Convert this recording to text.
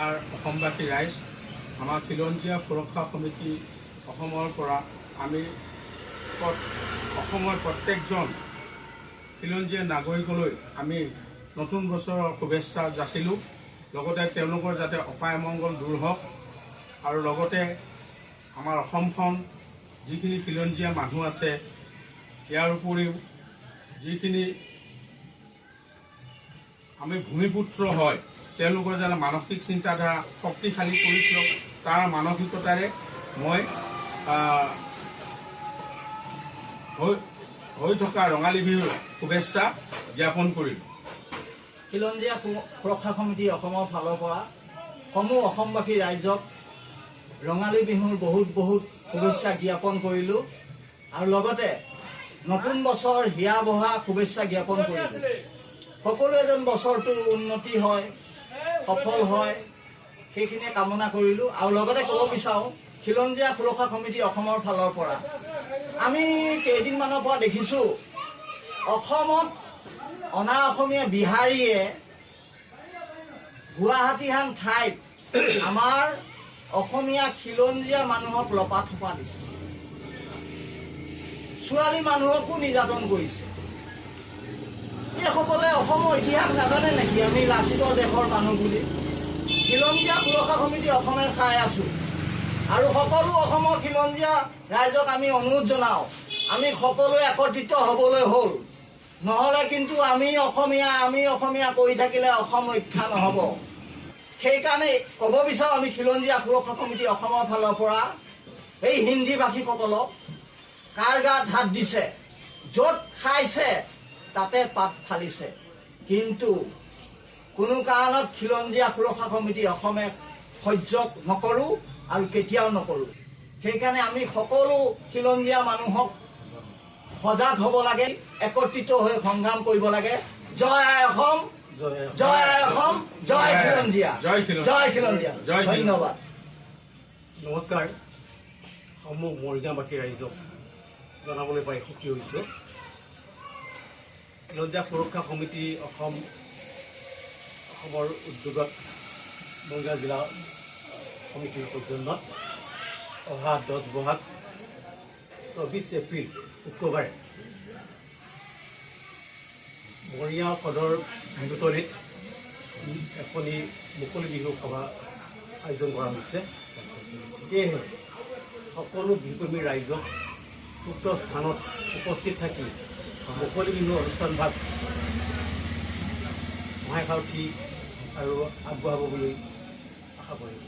অসমবাসী ৰাইজ আমাৰ খিলঞ্জীয়া সুৰক্ষা সমিতি অসমৰ পৰা আমি অসমৰ প্ৰত্যেকজন খিলঞ্জীয়া নাগৰিকলৈ আমি নতুন বছৰৰ শুভেচ্ছা যাচিলোঁ। লগতে তেওঁলোকৰ যাতে অপায় মংগল দূৰ হওক আৰু লগতে আমাৰ অসমখন যিখিনি খিলঞ্জীয়া মানুহ আছে ইয়াৰ উপৰিও যিখিনি আমি ভূমিপুত্ৰ হয় তেওঁলোকৰ যেন মানসিক চিন্তাধাৰা শক্তিশালী কৰি দিয়ক তাৰ মানসিকতাৰে মই হৈ থকা ৰঙালী বিহুৰ শুভেচ্ছা জ্ঞাপন কৰিলোঁ। খিলঞ্জীয়া সুৰক্ষা সমিতি অসমৰ ফালৰ পৰা সমূহ অসমবাসী ৰাইজক ৰঙালী বিহুৰ বহুত শুভেচ্ছা জ্ঞাপন কৰিলোঁ আৰু লগতে নতুন বছৰ হিয়া বহা শুভেচ্ছা জ্ঞাপন কৰিলোঁ। সকলোৱে যেন বছৰটো উন্নতি হয় সফল হয় সেইখিনিয়ে কামনা কৰিলোঁ আৰু লগতে ক'ব বিচাৰোঁ খিলঞ্জীয়া সুৰক্ষা সমিতি অসমৰ ফালৰ পৰা আমি কেইদিনমানৰ পৰা দেখিছোঁ অসমত অনা অসমীয়া বিহাৰীয়ে গুৱাহাটীহান ঠাইত আমাৰ অসমীয়া খিলঞ্জীয়া মানুহক লপা থপা দিছে, ছোৱালী মানুহকো নিৰ্যাতন কৰিছে। এইসকলে অসমৰ ইতিহাস নাজানে নেকি আমি লাচিতৰ দেশৰ মানুহ বুলি? খিলঞ্জীয়া সুৰক্ষা সমিতি অসমে চাই আছোঁ আৰু সকলো অসমৰ খিলঞ্জীয়া ৰাইজক আমি অনুৰোধ জনাওঁ আমি সকলোৱে একত্ৰিত হ'বলৈ হ'ল, নহ'লে কিন্তু আমি অসমীয়া কৰি থাকিলে অসম ৰক্ষা নহ'ব। সেইকাৰণে ক'ব বিচাৰোঁ আমি খিলঞ্জীয়া সুৰক্ষা সমিতি অসমৰ ফালৰ পৰা এই হিন্দী ভাষীসকলক কাৰ গাত হাত দিছে, য'ত খাইছে তাতে পাত ফালিছে, কিন্তু কোনো কাৰণত খিলঞ্জীয়া সুৰক্ষা সমিতি অসমে সহ্য নকৰোঁ আৰু কেতিয়াও নকৰোঁ। সেইকাৰণে আমি সকলো খিলঞ্জীয়া মানুহক সজাগ হ'ব লাগে, একত্ৰিত হৈ সংগ্ৰাম কৰিব লাগে। জয় আই অসম, জয় আই অসম, জয় খিলঞ্জীয়া, জয় খিলঞ্জীয়া। ধন্যবাদ। নমস্কাৰ। সমূহ মৰিগাঁওবাসী ৰাইজক জনাবলৈ পাই সুখী হৈছোঁ। খিলঞ্জীয়া সুৰক্ষা সমিতি অসমৰ উদ্যোগত মৰিগাঁও জিলা সমিতিৰ সৌজন্যত অহা 10 বহাগ 24 এপ্ৰিল শুক্ৰবাৰে মৰিগাঁও সদৰ বিহুতলীত এখনি মুকলি বিহু সভা আয়োজন কৰা হৈছে। সেয়েহে সকলো বিহুকৰ্মী ৰাইজক উক্ত স্থানত উপস্থিত থাকি মুকলি বিহু অনুষ্ঠান ভাগ সহায় সাৰথি আৰু আগবঢ়াব বুলি আশা কৰিম।